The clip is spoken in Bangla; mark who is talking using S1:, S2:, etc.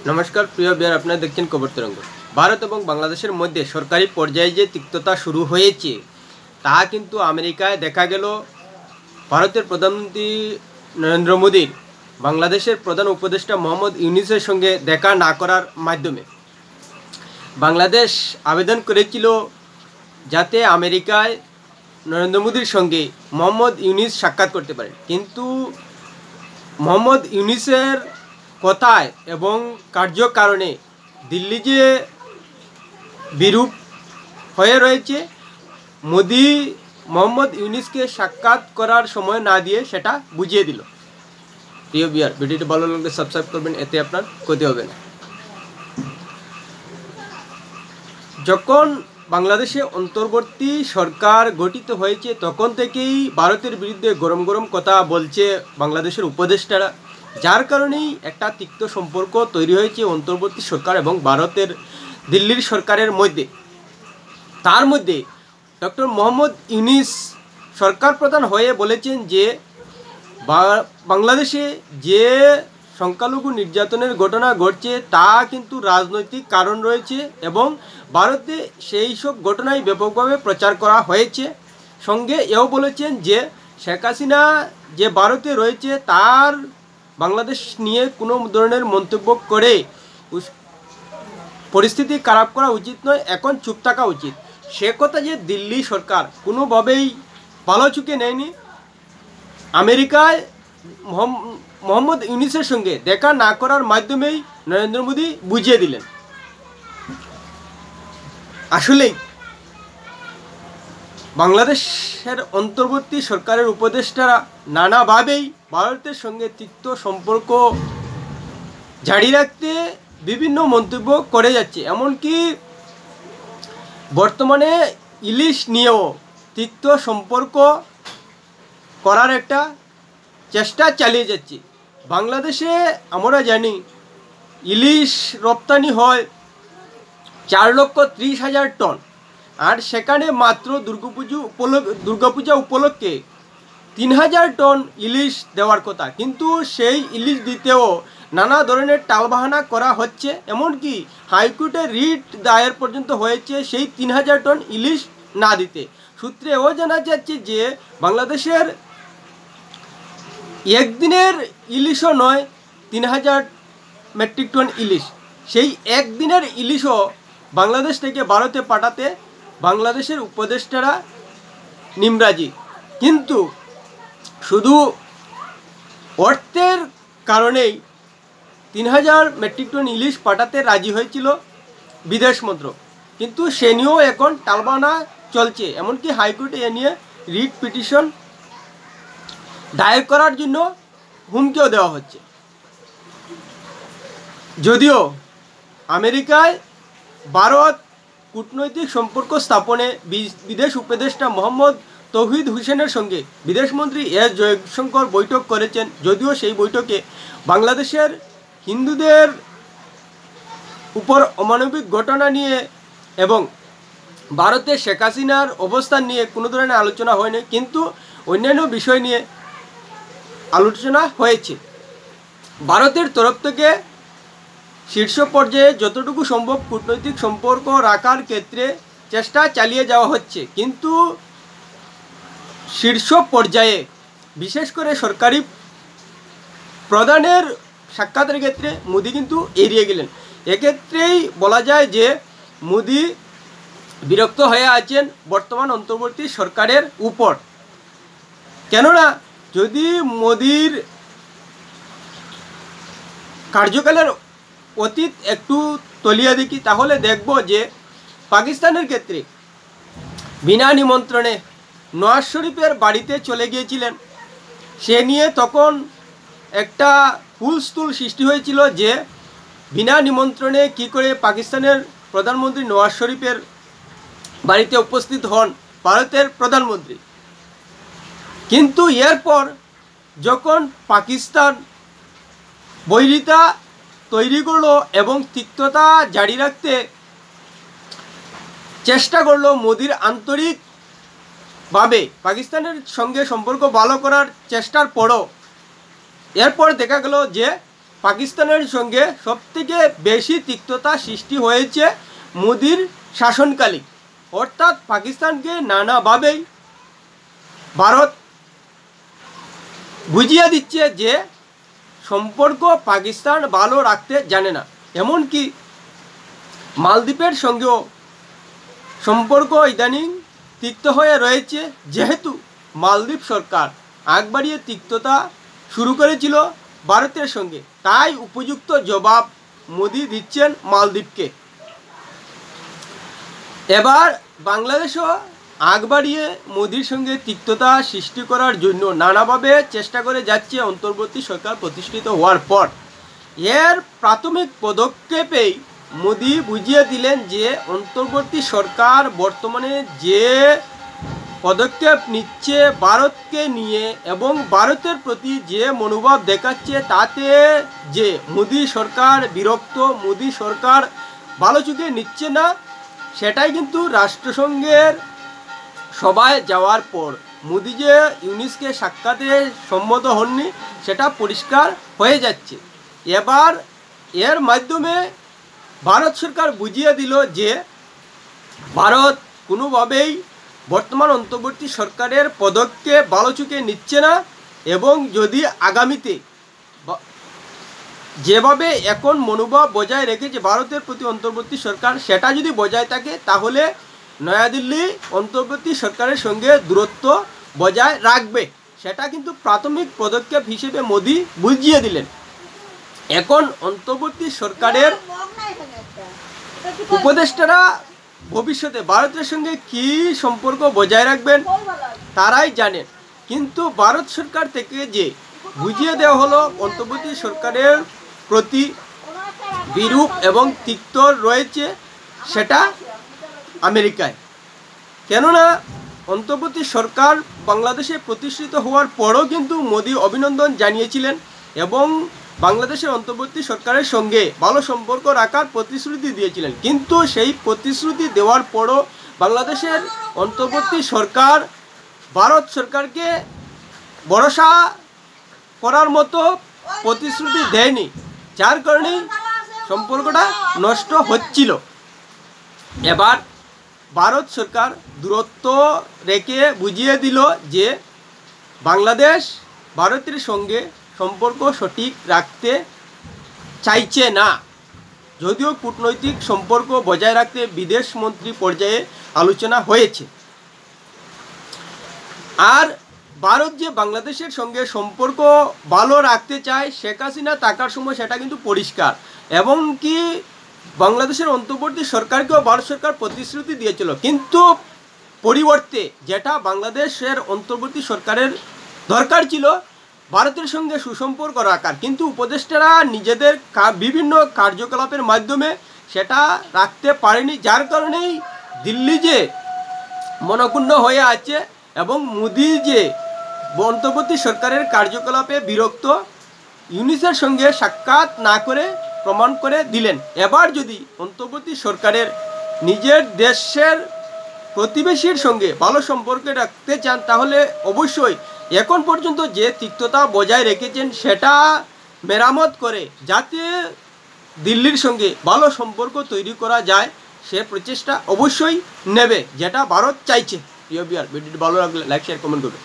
S1: নমস্কার প্রিয় বিয়ার, আপনারা দেখছেন খবর তরঙ্গ। ভারত এবং বাংলাদেশের মধ্যে সরকারি পর্যায়ে যে তিক্ততা শুরু হয়েছে তা কিন্তু আমেরিকায় দেখা গেল ভারতের প্রধানমন্ত্রী নরেন্দ্র মোদীর বাংলাদেশের প্রধান উপদেষ্টা মোহাম্মদ ইউনূসের সঙ্গে দেখা না করার মাধ্যমে। বাংলাদেশ আবেদন করেছিল যাতে আমেরিকায় নরেন্দ্র মোদীর সঙ্গে মোহাম্মদ ইউনূস সাক্ষাৎ করতে পারেন, কিন্তু মোহাম্মদ ইউনূসের কথায় এবং কার্যকারণে দিল্লি যে বিরূপ হয়ে রয়েছে, মোদি মোহাম্মদ ইউনূসকে সাক্ষাৎ করার সময় না দিয়ে সেটা বুঝিয়ে দিল। প্রিয় বিয়ার, ভিডিওটি ভালো লাগলে সাবস্ক্রাইব করবেন, এতে আপনার ক্ষতি হবে না। যখন বাংলাদেশে অন্তর্বর্তী সরকার গঠিত হয়েছে তখন থেকেই ভারতের বিরুদ্ধে গরম গরম কথা বলছে বাংলাদেশের উপদেষ্টারা, যার কারণেই একটা তিক্ত সম্পর্ক তৈরি হয়েছে অন্তর্বর্তী সরকার এবং ভারতের দিল্লির সরকারের মধ্যে। তার মধ্যে ডক্টর মোহাম্মদ ইউনূস সরকার প্রধান হয়ে বলেছেন যে বাংলাদেশে যে সংখ্যালঘু নির্যাতনের ঘটনা ঘটছে তা কিন্তু রাজনৈতিক কারণ রয়েছে এবং ভারতে সেই সব ঘটনাই ব্যাপকভাবে প্রচার করা হয়েছে। সঙ্গে এও বলেছেন যে শেখ হাসিনা যে ভারতে রয়েছে তার বাংলাদেশ নিয়ে কোনো ধরনের মন্তব্য করে পরিস্থিতি খারাপ করা উচিত নয়, এখন চুপ থাকা উচিত। সে কথা যে দিল্লি সরকার কোনোভাবেই ভালো চোখে নেয়নি। আমেরিকায় মোহাম্মদ ইউনূসের সঙ্গে দেখা না করার মাধ্যমেই নরেন্দ্র মোদী বুঝিয়ে দিলেন। আসলেই বাংলাদেশের অন্তর্বর্তী সরকারের উপদেষ্টারা নানাভাবেই ভারতের সঙ্গে তিক্ত সম্পর্ক জারি রাখতে বিভিন্ন মন্তব্য করে যাচ্ছে। এমনকি বর্তমানে ইলিশ নিয়েও তিক্ত সম্পর্ক করার একটা চেষ্টা চালিয়ে যাচ্ছে। বাংলাদেশে আমরা জানি ইলিশ রপ্তানি হয় 4,30,000 টন, আর সেখানে মাত্র দুর্গাপূজা উপলক্ষে 3,000 টন ইলিশ দেওয়ার কথা, কিন্তু সেই ইলিশ দিতেও নানা ধরনের টালবাহানা করা হচ্ছে। এমনকি হাইকোর্টে রিট দায়ের পর্যন্ত হয়েছে সেই 3,000 টন ইলিশ না দিতে। সূত্রে এও জানা যাচ্ছে যে বাংলাদেশের একদিনের ইলিশও নয়, 3,000 মেট্রিক টন ইলিশ, সেই একদিনের ইলিশও বাংলাদেশ থেকে ভারতে পাঠাতে বাংলাদেশের উপদেষ্টারা নিমরাজি। কিন্তু শুধু অর্থের কারণেই 3,000 মেট্রিক টন ইলিশ পাঠাতে রাজি হয়েছিল বিদেশ মন্ত্রক, কিন্তু সে নিয়েও এখন টালবাহানা চলছে। এমনকি হাইকোর্টে এ নিয়ে রিট পিটিশন দায়ের করার জন্য হুমকিও দেওয়া হচ্ছে। যদিও আমেরিকায় ভারত কূটনৈতিক সম্পর্ক স্থাপনে বিদেশ উপদেষ্টা মোহাম্মদ তৌহিদ হোসেনের সঙ্গে বিদেশমন্ত্রী এস জয়শঙ্কর বৈঠক করেছেন, যদিও সেই বৈঠকে বাংলাদেশের হিন্দুদের উপর অমানবিক ঘটনা নিয়ে এবং ভারতের শেখ হাসিনার অবস্থান নিয়ে কোনো ধরনের আলোচনা হয়নি, কিন্তু অন্যান্য বিষয় নিয়ে আলোচনা হয়েছে। ভারতের তরফ থেকে শীর্ষ পর্যায়ে যতটুকু সম্ভব কূটনৈতিক সম্পর্ক রাখার ক্ষেত্রে চেষ্টা চালিয়ে যাওয়া হচ্ছে, কিন্তু শীর্ষ পর্যায়ে বিশেষ করে সরকারি প্রধানের সাক্ষাতের ক্ষেত্রে মোদি কিন্তু এড়িয়ে গেলেন। এক্ষেত্রেই বলা যায় যে মোদি বিরক্ত হয়ে আছেন বর্তমান অন্তর্বর্তী সরকারের উপর। কেননা যদি মোদির কার্যকালের অতীত একটু তলিয়ে দেখি তাহলে দেখব যে পাকিস্তানের ক্ষেত্রে বিনা নিমন্ত্রণে নওয়াজ শরীফের বাড়িতে চলে গিয়েছিলেন। সে নিয়ে তখন একটা হুলস্থুল সৃষ্টি হয়েছিল যে বিনা নিমন্ত্রণে কি করে পাকিস্তানের প্রধানমন্ত্রী নওয়াজ শরীফের বাড়িতে উপস্থিত হন ভারতের প্রধানমন্ত্রী। কিন্তু এরপর যখন পাকিস্তান বৈরিতা তৈরি করলো এবং তিক্ততা জারি রাখতে চেষ্টা করলো, মোদির আন্তরিকভাবে পাকিস্তানের সঙ্গে সম্পর্ক ভালো করার চেষ্টার পরও এরপর দেখা গেল যে পাকিস্তানের সঙ্গে সবথেকে বেশি তিক্ততা সৃষ্টি হয়েছে মোদির শাসনকালে। অর্থাৎ পাকিস্তানকে নানাভাবেই ভারত বুঝিয়ে দিচ্ছে যে সম্পর্ক পাকিস্তান ভালো রাখতে জানে না। এমনকি মালদ্বীপের সঙ্গেও সম্পর্ক ইদানিং তিক্ত হয়ে রয়েছে, যেহেতু মালদ্বীপ সরকার আগ বাড়িয়ে তিক্ততা শুরু করেছিল ভারতের সঙ্গে, তাই উপযুক্ত জবাব মোদি দিচ্ছেন মালদ্বীপকে। এবার বাংলাদেশও আগ বাড়িয়ে মোদির সঙ্গে তিক্ততা সৃষ্টি করার জন্য নানাভাবে চেষ্টা করে যাচ্ছে অন্তর্বর্তী সরকার প্রতিষ্ঠিত হওয়ার পর। এর প্রাথমিক পদক্ষেপেই মোদি বুঝিয়ে দিলেন যে অন্তর্বর্তী সরকার বর্তমানে যে পদক্ষেপ নিচ্ছে ভারতকে নিয়ে এবং ভারতের প্রতি যে মনোভাব দেখাচ্ছে, তাতে যে মোদি সরকার বিরক্ত, মোদি সরকার ভালো চোখে নিচ্ছে না, সেটাই কিন্তু রাষ্ট্রসংঘের সভায় যাওয়ার পর মোদি যে ইউনুসকে সাক্ষাতে সম্মত হননি সেটা পরিষ্কার হয়ে যাচ্ছে। এবার এর মাধ্যমে ভারত সরকার বুঝিয়ে দিল যে ভারত কোনোভাবেই বর্তমান অন্তর্বর্তী সরকারের পদক্ষেপ ভালো চোখে নিচ্ছে না, এবং যদি আগামীতে যেভাবে এখন মনোভাব বজায় রেখেছে ভারতের প্রতি অন্তর্বর্তী সরকার, সেটা যদি বজায় থাকে তাহলে নয়াদিল্লি অন্তর্বর্তী সরকারের সঙ্গে দূরত্ব বজায় রাখবে। সেটা কিন্তু প্রাথমিক পদক্ষেপ হিসেবে মোদি বুঝিয়ে দিলেন। এখন অন্তর্বর্তী সরকারের উপদেষ্টারা ভবিষ্যতে ভারতের সঙ্গে কী সম্পর্ক বজায় রাখবেন তারাই জানেন, কিন্তু ভারত সরকার থেকে যে বুঝিয়ে দেওয়া হলো অন্তর্বর্তী সরকারের প্রতি বিরূপ এবং তিক্ত রয়েছে, সেটা আমেরিকায়। কেননা অন্তর্বর্তী সরকার বাংলাদেশে প্রতিষ্ঠিত হওয়ার পরও কিন্তু মোদি অভিনন্দন জানিয়েছিলেন এবং বাংলাদেশের অন্তর্বর্তী সরকারের সঙ্গে ভালো সম্পর্ক রাখার প্রতিশ্রুতি দিয়েছিলেন, কিন্তু সেই প্রতিশ্রুতি দেওয়ার পরও বাংলাদেশের অন্তর্বর্তী সরকার ভারত সরকারকে ভরসা করার মতো প্রতিশ্রুতি দেয়নি, যার কারণেই সম্পর্কটা নষ্ট হচ্ছিল। এবার ভারত সরকার দূরত্ব রেখে বুঝিয়ে দিল যে বাংলাদেশ ভারতের সঙ্গে সম্পর্ক সঠিক রাখতে চাইছে না, যদিও কূটনৈতিক সম্পর্ক বজায় রাখতে বিদেশ মন্ত্রী পর্যায়ে আলোচনা হয়েছে। আর ভারত যে বাংলাদেশের সঙ্গে সম্পর্ক ভালো রাখতে চায় শেখ হাসিনা থাকার সময়, সেটা কিন্তু পরিষ্কার। এবং কি বাংলাদেশের অন্তর্বর্তী সরকারকেও ভারত সরকার প্রতিশ্রুতি দিয়েছিল, কিন্তু পরিবর্তে যেটা বাংলাদেশের অন্তর্বর্তী সরকারের দরকার ছিল ভারতের সঙ্গে সুসম্পর্ক রাখার, কিন্তু উপদেষ্টারা নিজেদের বিভিন্ন কার্যকলাপের মাধ্যমে সেটা রাখতে পারেনি, যার কারণেই দিল্লি যে মনক্ষুণ্ণ হয়ে আছে এবং মোদি যে অন্তর্বর্তী সরকারের কার্যকলাপে বিরক্ত, ইউনুসের সঙ্গে সাক্ষাৎ না করে প্রমাণ করে দিলেন। এবার যদি অন্তর্বর্তী সরকারের নিজের দেশের প্রতিবেশীর সঙ্গে ভালো সম্পর্ক রাখতে চান, তাহলে অবশ্যই এখন পর্যন্ত যে তিক্ততা বজায় রেখেছেন সেটা মেরামত করে যাতে দিল্লির সঙ্গে ভালো সম্পর্ক তৈরি করা যায়, সে প্রচেষ্টা অবশ্যই নেবে, যেটা ভারত চাইছে। প্রিয় বিয়ার, ভিডিওটি ভালো লাগলে লাইক শেয়ার কমেন্ট করবে।